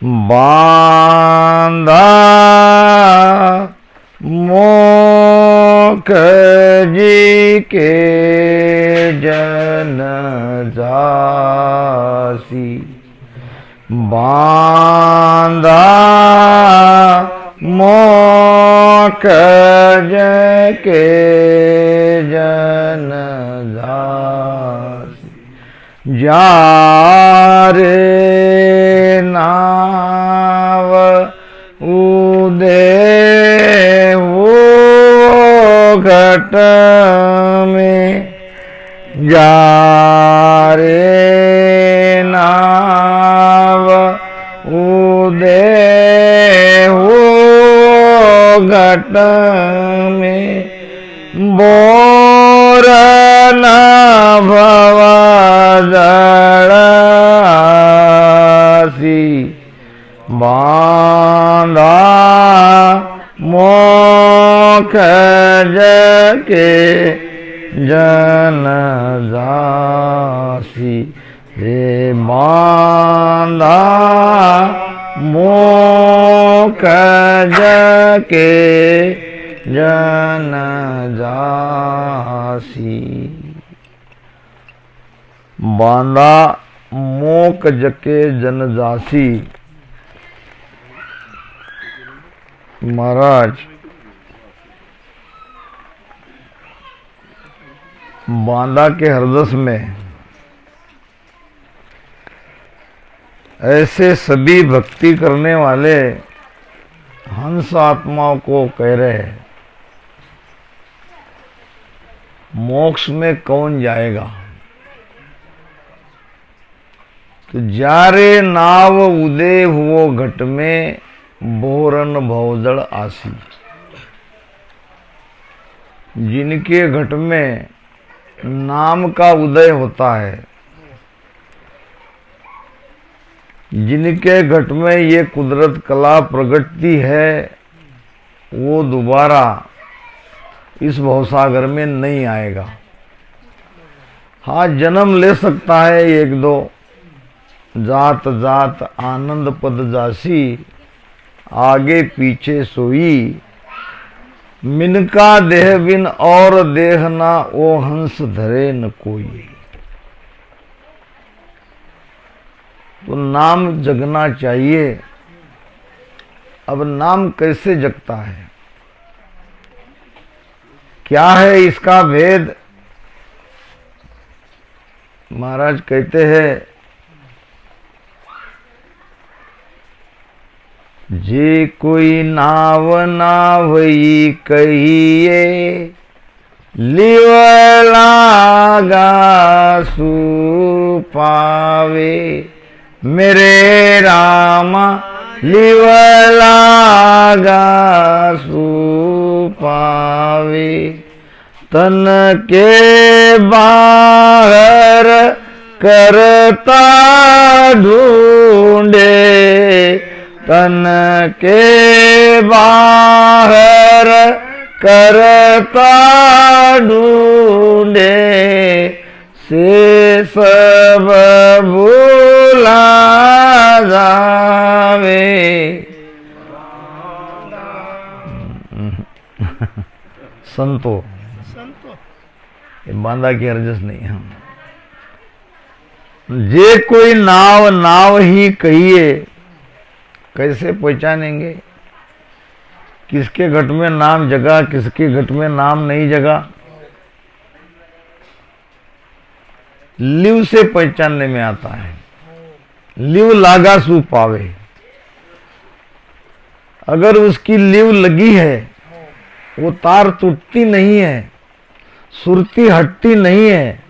बांधा मोख जी के जन जासी, बांधा मोख जी के जन जासी, जारे नाव उदे वो घट में, जारे नाव उदे वो घट में, बोर न भवा जड़ासी, बांधा मोख जके जन जासी, रे बांधा मोख जके जन जासी। बांधा मोक जके जन जासी। महाराज बांधा के हृदय में ऐसे सभी भक्ति करने वाले हंस आत्माओं को कह रहे हैं, मोक्ष में कौन जाएगा? तो जारे नाव उदय हुओ घट में, बोरन भवजड़ आसी। जिनके घट में नाम का उदय होता है, जिनके घट में ये कुदरत कला प्रगटती है, वो दोबारा इस भवसागर में नहीं आएगा। हाँ, जन्म ले सकता है एक दो, जात जात आनंद पद जासी, आगे पीछे सोई, मिनका देह बिन और देह ना, ओ हंस धरे न कोई। तो नाम जगना चाहिए। अब नाम कैसे जगता है, क्या है इसका भेद? महाराज कहते हैं, जे कोई नाव नावई कहिए, लिव लागा सु पावे, मेरे रामा लिव लागा सु पावे। तन के बाहर करता ढूंढे, तन के बाहर करता ढूंढे, से सब भूला जावे। संतो ये बांधा की अर्जस नहीं है। जे कोई नाव नाव ही कहिए, कैसे पहचानेंगे किसके घट में नाम जगा, किसके घट में नाम नहीं जगा? लिव से पहचानने में आता है। लिव लागा सु पावे। अगर उसकी लिव लगी है, वो तार टूटती नहीं है, सुरती हटती नहीं है,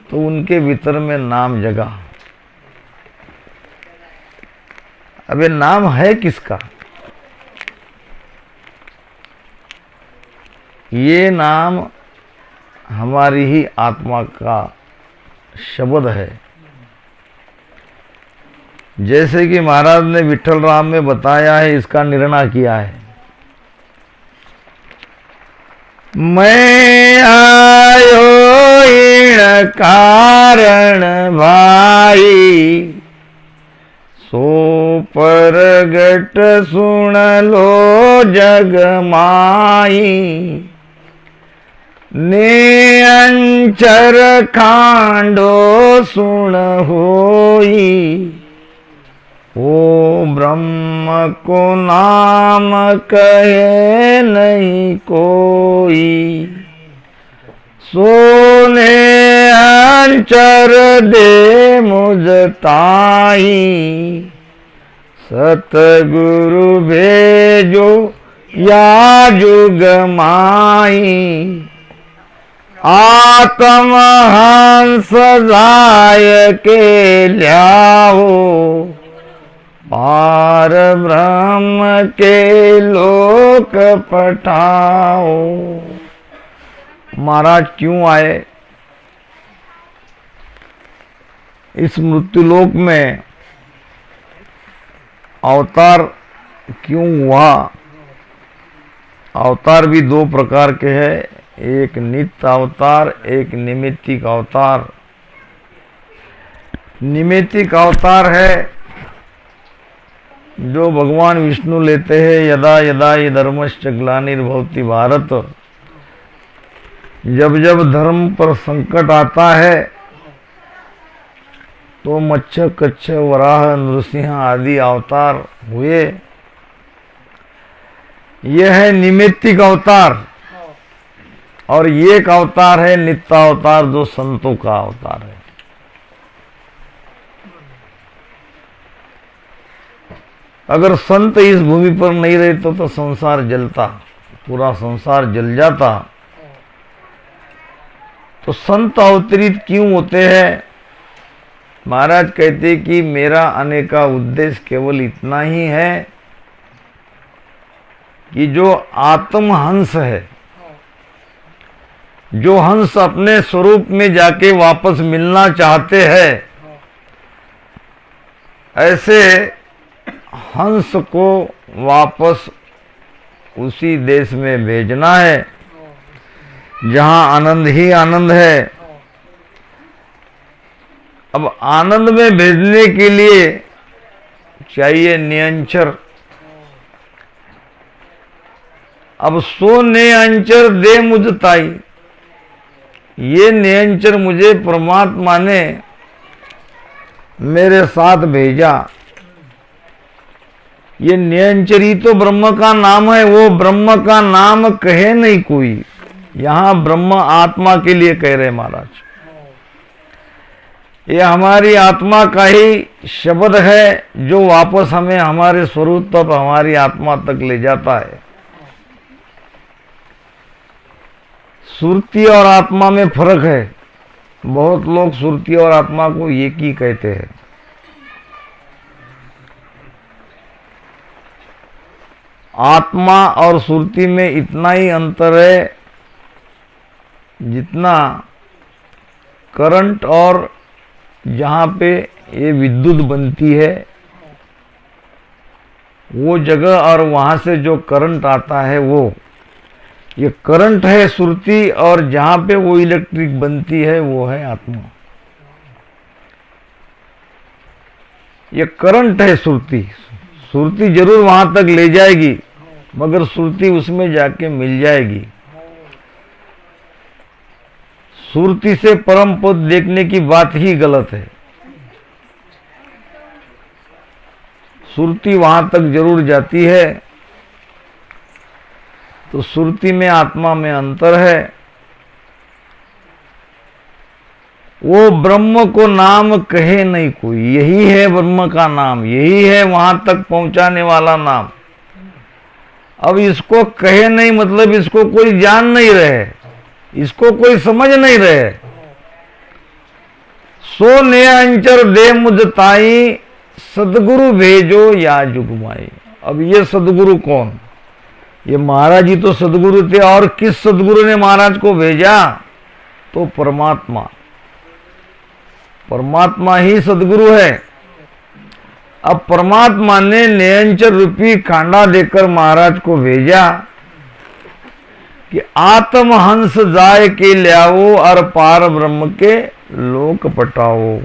तो उनके भीतर में नाम जगा। अब ये नाम है किसका? ये नाम हमारी ही आत्मा का शब्द है। जैसे कि महाराज ने विठल राम में बताया है, इसका निर्णय किया है। मैं आयो इन कारण भाई, सो परगट सुन लो जग माई, निअंचर खांडो सुन होई, ओ ब्रह्म को नाम कहे नहीं कोई, सोने अंचर दे मुझ ताई, सतगुरु भेजो या जुग माई, आत्म हंस जाय के ल्याओ, पार ब्रह्म के लोक पठाओ। महाराज क्यों आए इस मृत्युलोक में? अवतार क्यों हुआ? अवतार भी दो प्रकार के हैं, एक नित्य अवतार, एक निमित्तिक अवतार। निमित्तिक अवतार है जो भगवान विष्णु लेते हैं, यदा यदा हि धर्मस्य ग्लानिर्भवति भारत। जब जब धर्म पर संकट आता है तो मच्छ कच्छ वराह नृसिंह आदि अवतार हुए। यह है निमित्तिक अवतार। और एक अवतार है नित्य अवतार, जो संतों का अवतार है। अगर संत इस भूमि पर नहीं रहते तो संसार जलता, पूरा संसार जल जाता। तो संत अवतरित क्यों होते हैं? महाराज कहते कि मेरा आने का उद्देश्य केवल इतना ही है कि जो आत्महंस है, जो हंस अपने स्वरूप में जाके वापस मिलना चाहते हैं, ऐसे हंस को वापस उसी देश में भेजना है जहां आनंद ही आनंद है। अब आनंद में भेजने के लिए चाहिए नियंचर। अब सो नियंचर दे मुझ ताई, ये नियंचर मुझे परमात्मा ने मेरे साथ भेजा। ये नियंचरी तो ब्रह्म का नाम है, वो ब्रह्म का नाम कहे नहीं कोई। यहां ब्रह्म आत्मा के लिए कह रहे महाराज। ये हमारी आत्मा का ही शब्द है जो वापस हमें हमारे स्वरूप तक, हमारी आत्मा तक ले जाता है। सुरती और आत्मा में फर्क है। बहुत लोग सुरती और आत्मा को एक ही कहते हैं। आत्मा और सुरती में इतना ही अंतर है जितना करंट और जहाँ पे ये विद्युत बनती है वो जगह और वहाँ से जो करंट आता है वो, ये करंट है सुरती, और जहाँ पे वो इलेक्ट्रिक बनती है वो है आत्मा। ये करंट है सुरती। सुरती जरूर वहाँ तक ले जाएगी मगर सुरती उसमें जाके मिल जाएगी। सुरती से परम पद देखने की बात ही गलत है। सुरती वहां तक जरूर जाती है। तो सुरती में आत्मा में अंतर है। वो ब्रह्म को नाम कहे नहीं कोई, यही है ब्रह्म का नाम, यही है वहां तक पहुंचाने वाला नाम। अब इसको कहे नहीं मतलब इसको कोई जान नहीं रहे, इसको कोई समझ नहीं रहे। सो ने अंचर दे मुझ ताई, सदगुरु भेजो या जुगमाई। अब ये सदगुरु कौन? ये महाराज ही तो सदगुरु थे। और किस सदगुरु ने महाराज को भेजा? तो परमात्मा। परमात्मा ही सदगुरु है। अब परमात्मा ने नियंचर रूपी खांडा देकर महाराज को भेजा कि आत्म हंस जाय के ल्याओ और पार ब्रह्म के लोक पटाओ।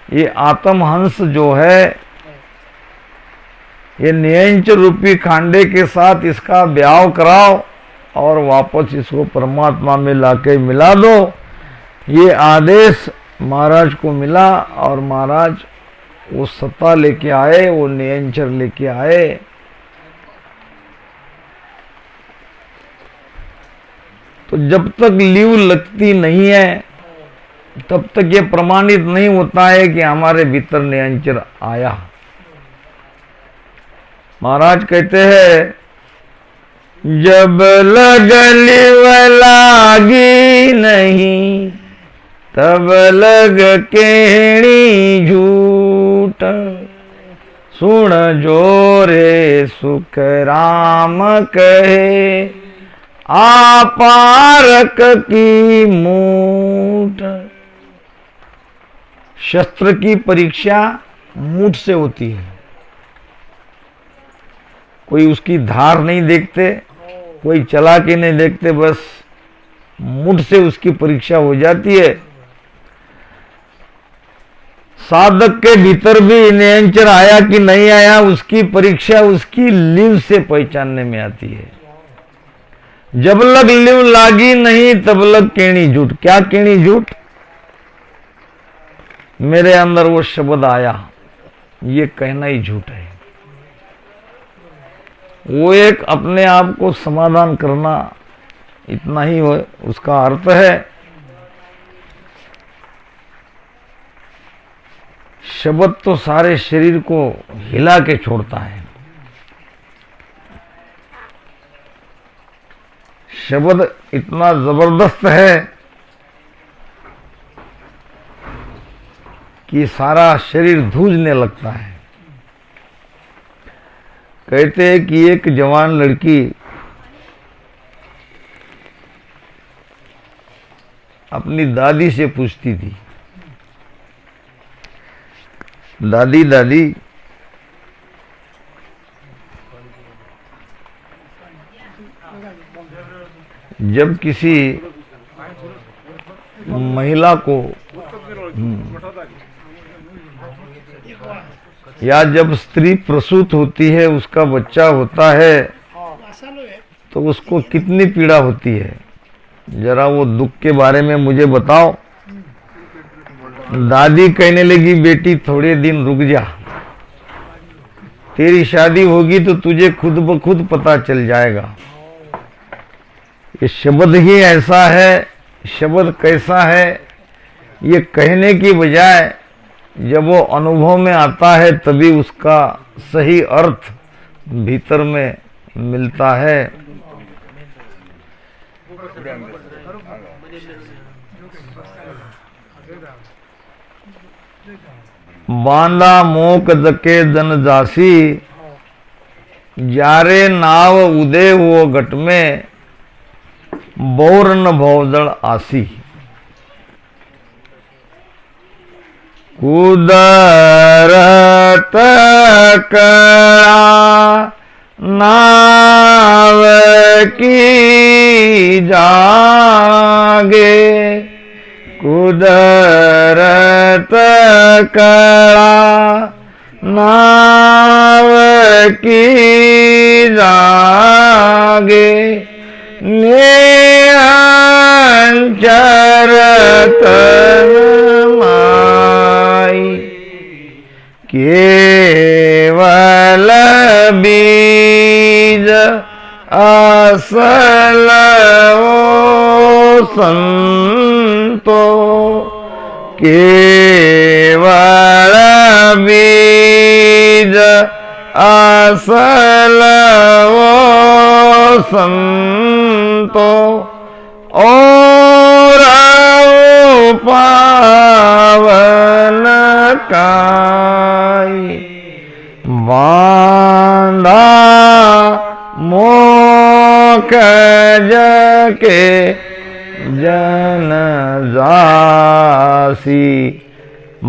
ये आत्महंस जो है, ये नियंच रूपी खांडे के साथ इसका ब्याह कराओ और वापस इसको परमात्मा में लाके मिला दो। ये आदेश महाराज को मिला और महाराज वो सत्ता लेके आए, वो नियंचर लेके आए। तो जब तक लीव लगती नहीं है तब तक ये प्रमाणित नहीं होता है कि हमारे भीतर नियंचर आया। महाराज कहते हैं, जब लीव लागी नहीं तब लग केणी झूठ, सुन जोरे सुख राम कहे आपारक की मूठ। शस्त्र की परीक्षा मूठ से होती है। कोई उसकी धार नहीं देखते, कोई चला के नहीं देखते, बस मूठ से उसकी परीक्षा हो जाती है। साधक के भीतर भी नियंचर आया कि नहीं आया, उसकी परीक्षा उसकी लीव से पहचानने में आती है। जब लग लीव लागी नहीं तब लग केणी झूठ। क्या केणी झूठ? मेरे अंदर वो शब्द आया, ये कहना ही झूठ है। वो एक अपने आप को समाधान करना, इतना ही हो उसका अर्थ है। शब्द तो सारे शरीर को हिला के छोड़ता है। शब्द इतना जबरदस्त है कि सारा शरीर धूजने लगता है। कहते हैं कि एक जवान लड़की अपनी दादी से पूछती थी, दादी दादी जब किसी महिला को या जब स्त्री प्रसूत होती है, उसका बच्चा होता है, तो उसको कितनी पीड़ा होती है, जरा वो दुख के बारे में मुझे बताओ। दादी कहने लगी, बेटी थोड़े दिन रुक जा, तेरी शादी होगी तो तुझे खुद ब खुद पता चल जाएगा। ये शब्द ही ऐसा है, शब्द कैसा है, ये कहने की बजाय जब वो अनुभव में आता है तभी उसका सही अर्थ भीतर में मिलता है। बांदा मोक जके दन जासी, जारे नाव उदय वो घट में, बौरन भौजल आसी। कुदरत कड़ा नाव की जागे, कुदरत कड़ा नाव की जागे, नियंचर तन माई, केवल बीज असल ओ संतो, केवल बीज असल ओ संतो, और पावन काई, बांधा मोख जके जन जासी,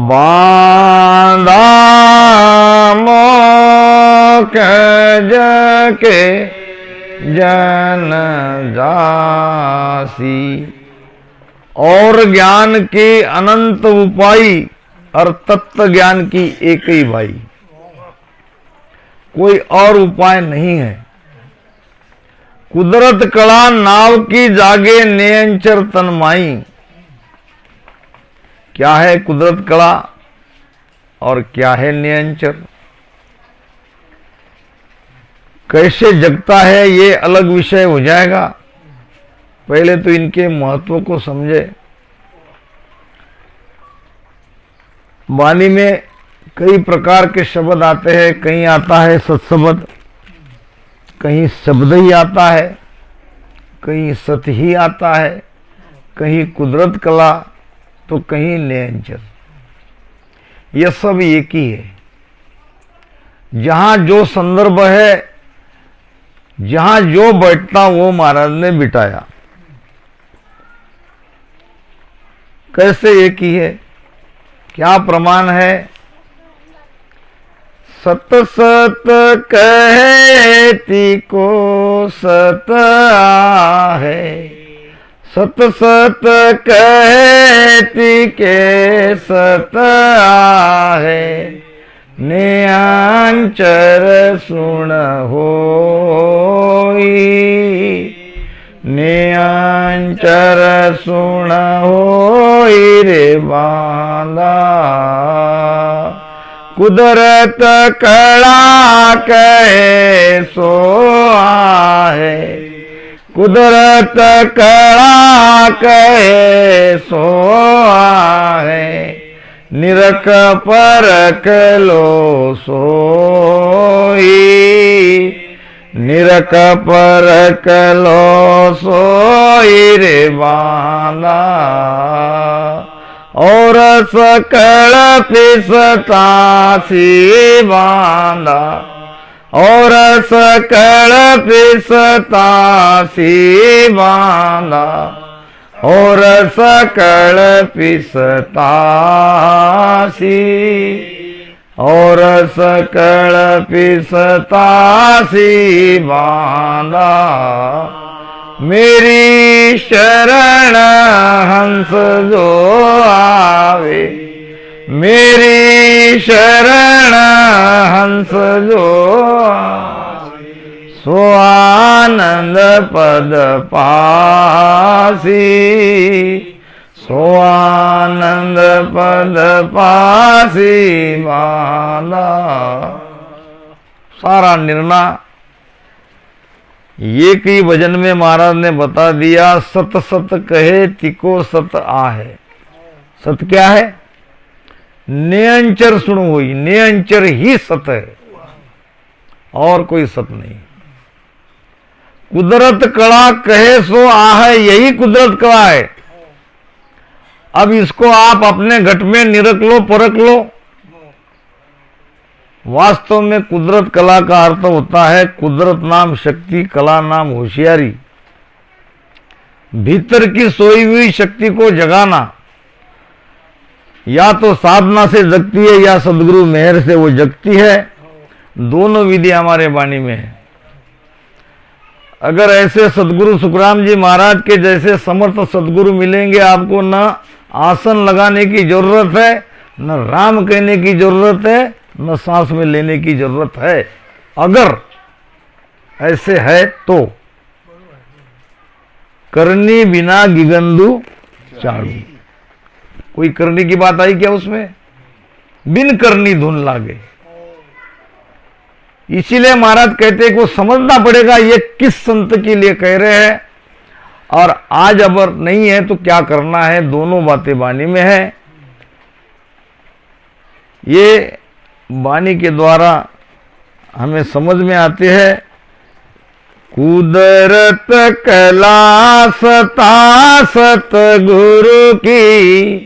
बांधा मोख जके जन जासी। और ज्ञान के अनंत उपाय और तत्व ज्ञान की एक ही भाई, कोई और उपाय नहीं है। कुदरत कला नाव की जागे नियंचर तन्माई। क्या है कुदरत कला और क्या है नियंचर, कैसे जगता है ये अलग विषय हो जाएगा। पहले तो इनके महत्व को समझे। वाणी में कई प्रकार के शब्द आते हैं, कहीं आता है सत्शब्द, कहीं शब्द ही आता है, कहीं सत ही आता है, कहीं कुदरत कला तो कहीं नियंचर। यह सब एक ही है। जहां जो संदर्भ है, जहां जो बैठता वो महाराज ने बिठाया। कैसे एक ही है, क्या प्रमाण है। सत सत कहती को सत है, सत सत कहती के सत है। नियंचर सुन होई, नियंचर सुन होई रे बांदा। कुदरत कला कहे सो आहे, कुदरत कला कहे सो आहे। निरख परख लो सोई, निरख परख लो सोई रे बांदा। और सकल पिसता सी बांदा, और सकल पिसता सी बांदा। और सकल पिसता सी, और सकल पिसता सी बांदा। मेरी शरण हंस जो आवे, मेरी शरण हंस जो आवे। सो आनंद पद पासी, सो आनंद पद पासी बांदा। सारा निर्णय एक ही भजन में महाराज ने बता दिया। सत सत कहे तिको सत आहे। सत क्या है, नियंचर सुनो हुई, नियंचर ही सत है और कोई सत नहीं। कुदरत कला कहे सो आह, यही कुदरत कला है। अब इसको आप अपने घट में निरख लो, परख लो। वास्तव में कुदरत कला का अर्थ होता है कुदरत नाम शक्ति, कला नाम होशियारी। भीतर की सोई हुई शक्ति को जगाना। या तो साधना से जगती है या सदगुरु मेहर से वो जगती है। दोनों विधि हमारे वाणी में है। अगर ऐसे सदगुरु सुखराम जी महाराज के जैसे समर्थ सदगुरु मिलेंगे, आपको न आसन लगाने की जरूरत है, न राम कहने की जरूरत है, न सांस में लेने की जरूरत है। अगर ऐसे है तो करनी बिना गिगंदू चाड़ू। कोई करनी की बात आई क्या उसमें? बिन करनी धुन लागे। इसीलिए महाराज कहते हैं को समझना पड़ेगा ये किस संत के लिए कह रहे हैं और आज अगर नहीं है तो क्या करना है। दोनों बातें वाणी में है। ये वाणी के द्वारा हमें समझ में आते हैं। कुदरत कला सता सतगुरु की,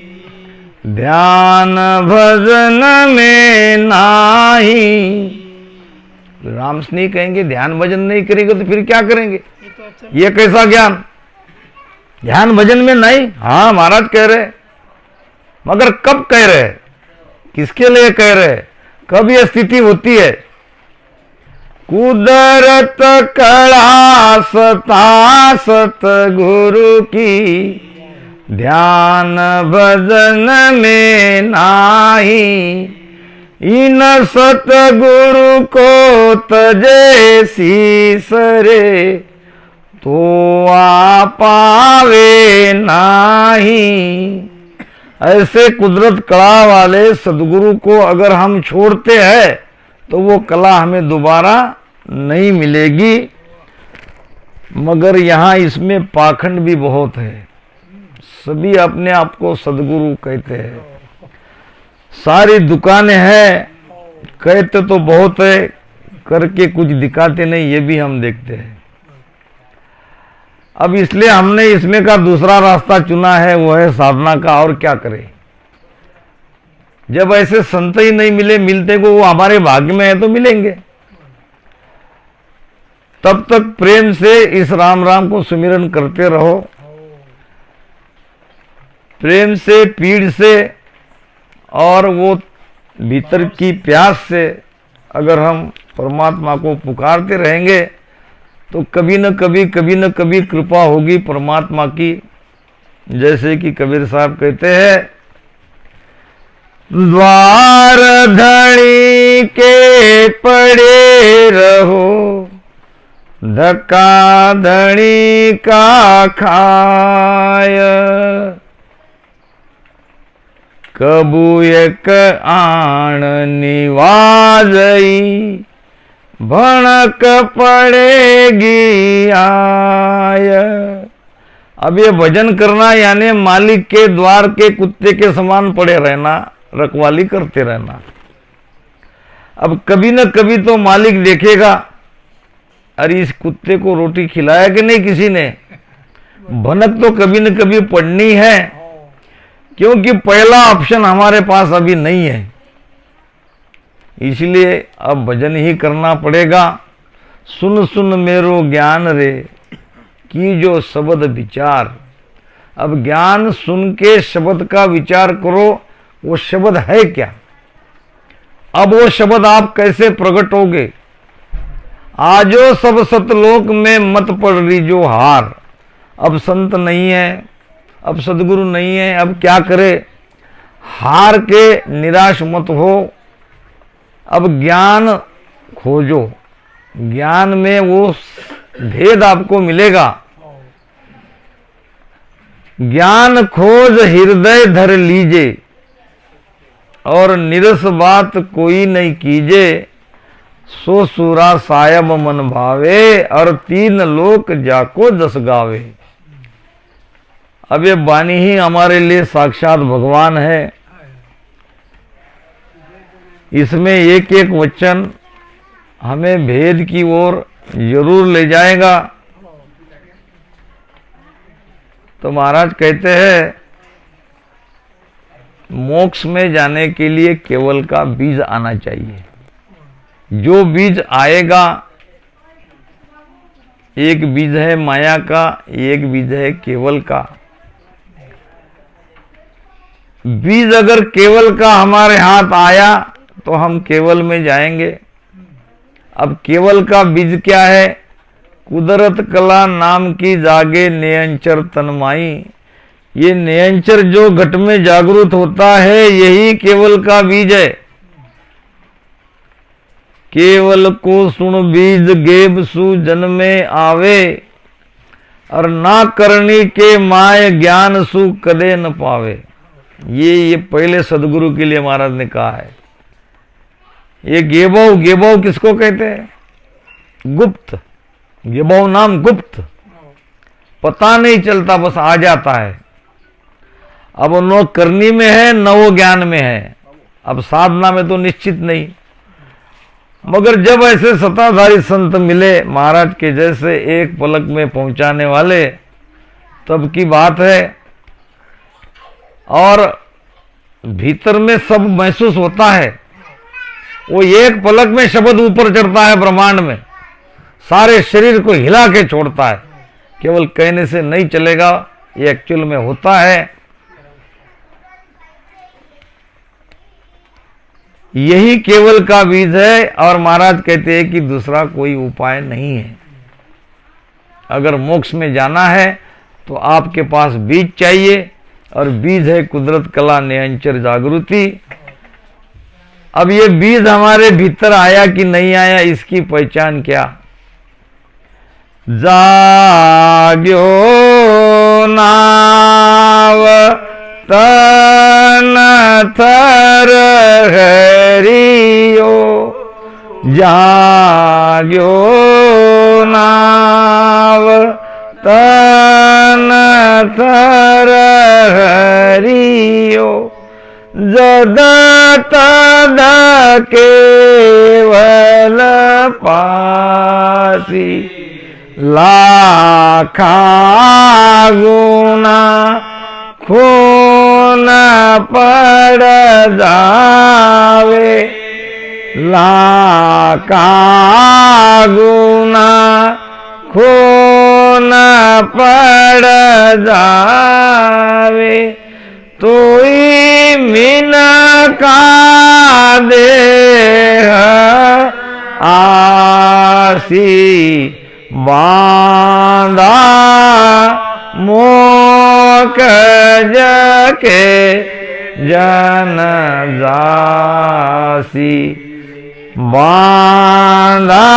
ध्यान भजन में नाही। राम नहीं कहेंगे, ध्यान भजन नहीं करेंगे तो फिर क्या करेंगे? ये कैसा ज्ञान? ध्यान भजन में नहीं। हाँ महाराज कह रहे, मगर कब कह रहे, किसके लिए कह रहे, कब यह स्थिति होती है? कुदरत कला सता सतगुरु की, ध्यान भजन में नाही, इन सतगुरु को तजे शीस रे, तो आ पावे नाही। ऐसे कुदरत कला वाले सदगुरु को अगर हम छोड़ते हैं तो वो कला हमें दोबारा नहीं मिलेगी। मगर यहाँ इसमें पाखंड भी बहुत है। सभी अपने आप को सदगुरु कहते हैं, सारी दुकानें हैं, कहते तो बहुत है, करके कुछ दिखाते नहीं, ये भी हम देखते हैं। अब इसलिए हमने इसमें का दूसरा रास्ता चुना है, वो है साधना का। और क्या करें, जब ऐसे संत ही नहीं मिले, मिलते को वो हमारे भाग्य में है तो मिलेंगे। तब तक प्रेम से इस राम राम को सुमिरन करते रहो, प्रेम से, पीड़ से और वो भीतर की प्यास से अगर हम परमात्मा को पुकारते रहेंगे तो कभी न कभी कृपा होगी परमात्मा की। जैसे कि कबीर साहब कहते हैं, द्वार धड़ी के पड़े रहो, धक्का धड़ी का खाय, कबू एक आण निवाजई, भणक पड़ेगी आय। अब ये भजन करना यानी मालिक के द्वार के कुत्ते के समान पड़े रहना, रखवाली करते रहना। अब कभी न कभी तो मालिक देखेगा, अरे इस कुत्ते को रोटी खिलाया कि नहीं किसी ने। भनक तो कभी न कभी पड़नी है, क्योंकि पहला ऑप्शन हमारे पास अभी नहीं है। इसलिए अब भजन ही करना पड़ेगा। सुन सुन मेरो ज्ञान रे, की जो शब्द विचार। अब ज्ञान सुन के शब्द का विचार करो, वो शब्द है क्या। अब वो शब्द आप कैसे प्रकट होगे। आजो सब सतलोक में मत पड़ रही जो हार। अब संत नहीं है, अब सदगुरु नहीं है, अब क्या करे। हार के निराश मत हो, अब ज्ञान खोजो। ज्ञान में वो भेद आपको मिलेगा। ज्ञान खोज हृदय धर लीजे, और निरस बात कोई नहीं कीजे। सो सूरा सायब मन भावे, और तीन लोक जाको दस गावे। अब ये वाणी ही हमारे लिए साक्षात भगवान है। इसमें एक एक वचन हमें भेद की ओर जरूर ले जाएगा। तो महाराज कहते हैं, मोक्ष में जाने के लिए केवल का बीज आना चाहिए। जो बीज आएगा, एक बीज है माया का, एक बीज है केवल का। बीज अगर केवल का हमारे हाथ आया तो हम केवल में जाएंगे। अब केवल का बीज क्या है। कुदरत कला नाम की जागे नियंचर तन्माई। ये नियंचर जो घट में जागृत होता है, यही केवल का बीज है। केवल को सुन बीज गेब सु जन्मे आवे, और ना करनी के माय ज्ञान सु कदे न पावे। ये पहले सदगुरु के लिए महाराज ने कहा है। ये गेबो, गेबो किसको कहते हैं। गुप्त, गेबो नाम गुप्त, पता नहीं चलता, बस आ जाता है। अब न करनी में है न वो ज्ञान में है। अब साधना में तो निश्चित नहीं। मगर जब ऐसे सत्ताधारी संत मिले महाराज के जैसे, एक पलक में पहुंचाने वाले, तब की बात है। और भीतर में सब महसूस होता है। वो एक पलक में शब्द ऊपर चढ़ता है ब्रह्मांड में, सारे शरीर को हिला के छोड़ता है। केवल कहने से नहीं चलेगा, ये एक्चुअल में होता है। यही केवल का बीज है। और महाराज कहते हैं कि दूसरा कोई उपाय नहीं है। अगर मोक्ष में जाना है तो आपके पास बीज चाहिए, और बीज है कुदरत कला निरंतर जागृति। अब ये बीज हमारे भीतर आया कि नहीं आया, इसकी पहचान क्या? जाग्यो नाव तन थर हरियो, जाग्यो नाव तन थर हरियो, जद तद केवल पासी, लाखा गुना खून पड़ जावे, लाखा गुना खून पड़ जावे, तोई मीन का देह आसी, बांधा मोक जके जन जासी, बांधा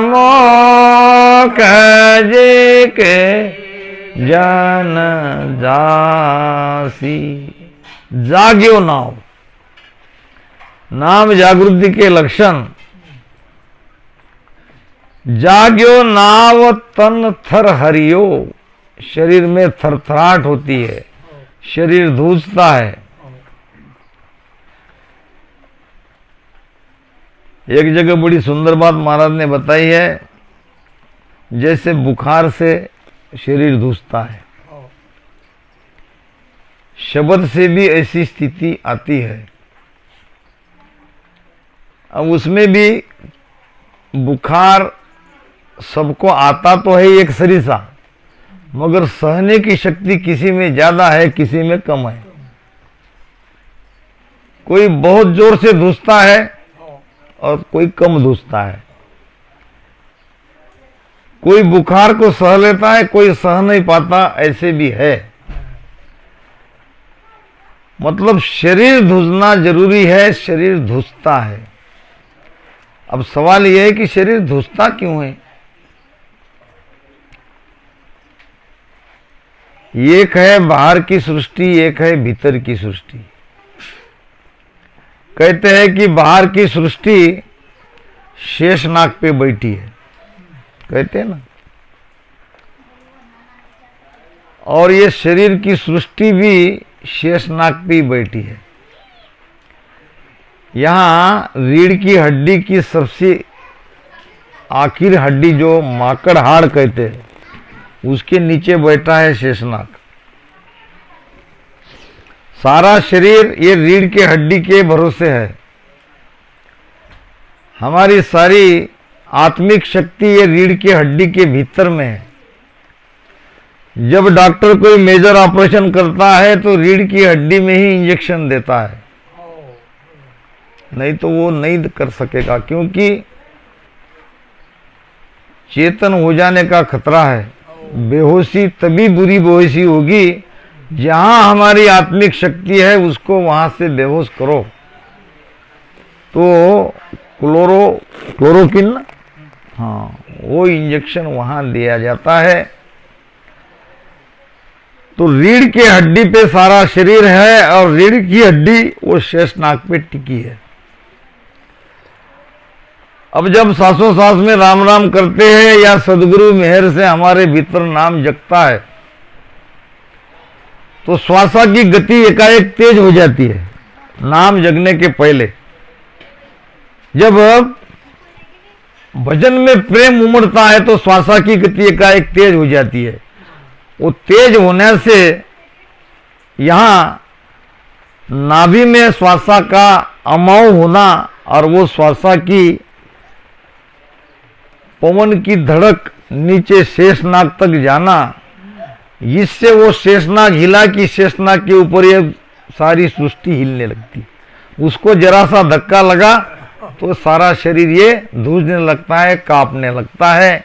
मोक जके जन जासी। जाग्यो नाव, नाम जागृति के लक्षण। जाग्यो नाव तन थर हरियो, शरीर में थरथराहट होती है, शरीर धूसता है। एक जगह बड़ी सुंदर बात महाराज ने बताई है, जैसे बुखार से शरीर धूसता है, शब्द से भी ऐसी स्थिति आती है। अब उसमें भी बुखार सबको आता तो है एक सरीसा, मगर सहने की शक्ति किसी में ज्यादा है, किसी में कम है। कोई बहुत जोर से धूसता है और कोई कम धूसता है। कोई बुखार को सह लेता है, कोई सह नहीं पाता, ऐसे भी है। मतलब शरीर धुसना जरूरी है, शरीर धुसता है। अब सवाल यह है कि शरीर धुसता क्यों है? एक है बाहर की सृष्टि, एक है भीतर की सृष्टि। कहते हैं कि बाहर की सृष्टि शेषनाग पे बैठी है, कहते हैं ना, और ये शरीर की सृष्टि भी शेषनाग पे ही बैठी है। यहां रीढ़ की हड्डी की सबसे आखिर हड्डी जो माकड़ हाड़ कहते हैं, उसके नीचे बैठा है शेषनाग। सारा शरीर ये रीढ़ के हड्डी के भरोसे है। हमारी सारी आत्मिक शक्ति ये रीढ़ की हड्डी के भीतर में है। जब डॉक्टर कोई मेजर ऑपरेशन करता है तो रीढ़ की हड्डी में ही इंजेक्शन देता है, नहीं तो वो नहीं कर सकेगा, क्योंकि चेतन हो जाने का खतरा है। बेहोशी तभी बुरी बेहोशी होगी जहां हमारी आत्मिक शक्ति है, उसको वहां से बेहोश करो तो क्लोरोक्विन, हाँ, वो इंजेक्शन वहां दिया जाता है। तो रीढ़ के हड्डी पे सारा शरीर है और रीढ़ की हड्डी वो शेषनाग पे टिकी है। अब जब सांसों सांस में राम राम करते हैं या सदगुरु मेहर से हमारे भीतर नाम जगता है तो श्वासा की गति एकाएक तेज हो जाती है। नाम जगने के पहले जब भजन में प्रेम उमड़ता है तो श्वासा की गति एकाएक तेज हो जाती है। वो तेज होने से यहां नाभि में श्वासा का अमाव होना और वो श्वासा की पवन की धड़क नीचे शेषनाग तक जाना, इससे वो शेषनाग हिला कि शेषनाग के ऊपर ये सारी सृष्टि हिलने लगती। उसको जरा सा धक्का लगा तो सारा शरीर ये धूजने लगता है, कांपने लगता है।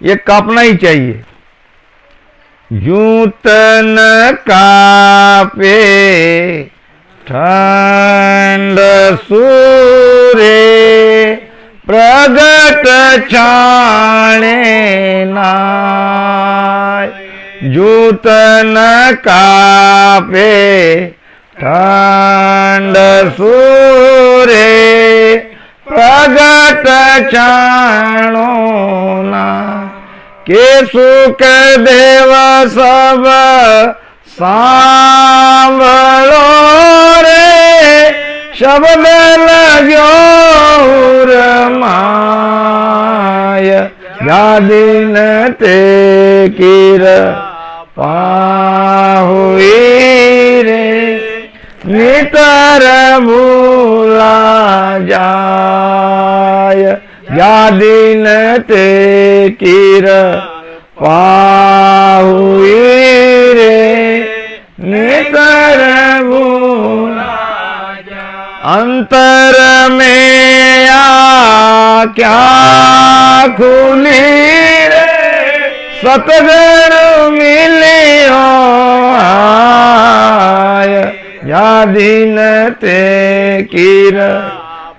ये कांपना ही चाहिए। यूं तन कापे ठंड सूरे प्रगट छाणे नाय। जूतन कापे ठंड सूरे प्रगट छाणो ना। के सुख देव सब सांभळो रे शब्द लाग्यो माय। या दिन ते कीर पाहुई रे नितर भूला जाय। या दिन ते कीर पाहुई रे नितर भूला जाय। अंतर में क्या खुली रे सतगुरु मिलियो आय। या दिन ते कीर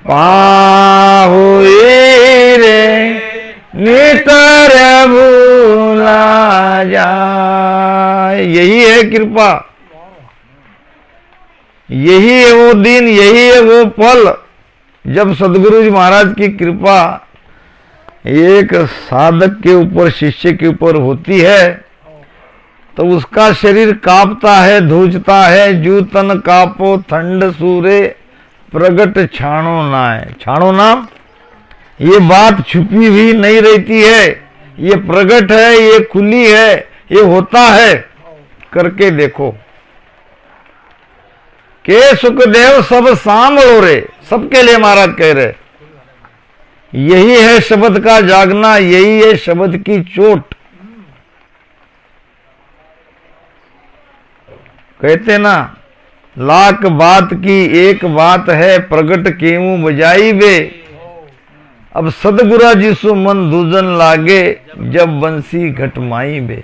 पाहुई रे नितर भूला जाए। यही है कृपा, यही है वो दिन, यही है वो पल जब सदगुरु जी महाराज की कृपा एक साधक के ऊपर, शिष्य के ऊपर होती है तो उसका शरीर कांपता है, धूजता है। जू तन कापो ठंड सूरे प्रगट छाणो नाय। छाणो नाम, ये बात छुपी हुई नहीं रहती है, ये प्रगट है, ये खुली है, ये होता है। करके देखो। के सुखदेव सब सांभळो रे, सबके लिए महाराज कह रहे। यही है शब्द का जागना, यही है शब्द की चोट। कहते ना, लाख बात की एक बात है प्रगट केऊ बजाई बे। अब सदगुरा जिसु मन दूजन लागे जब बंसी घटमाई बे।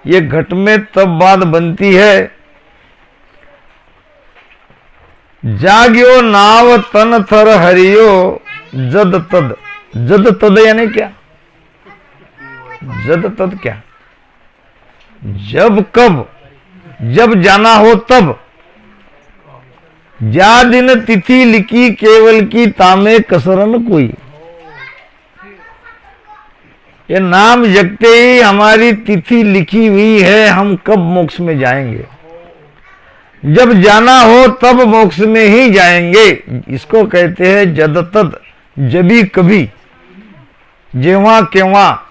ये घट में तब बात बनती है जाग्यो नाव तन थर हरियो जद तद। जद तद यानी क्या? जद तद क्या? जब कब, जब जाना हो तब। जा दिन तिथि लिखी केवल की तामे कसरन कोई। ये नाम जगते ही हमारी तिथि लिखी हुई है, हम कब मोक्ष में जाएंगे। जब जाना हो तब मोक्ष में ही जाएंगे। इसको कहते हैं जद तद, जभी कभी, जेवा केवा।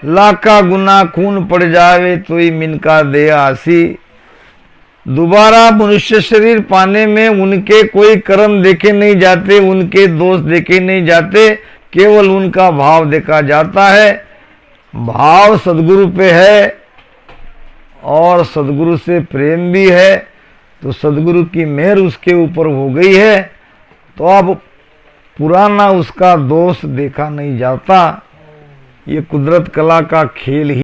लाखा गुना खून पड़ जावे तो ही मिनका दे आसी। दोबारा मनुष्य शरीर पाने में उनके कोई कर्म देखे नहीं जाते, उनके दोष देखे नहीं जाते, केवल उनका भाव देखा जाता है। भाव सदगुरु पे है और सदगुरु से प्रेम भी है, तो सदगुरु की मेहर उसके ऊपर हो गई है, तो अब पुराना उसका दोष देखा नहीं जाता। ये कुदरत कला का खेल ही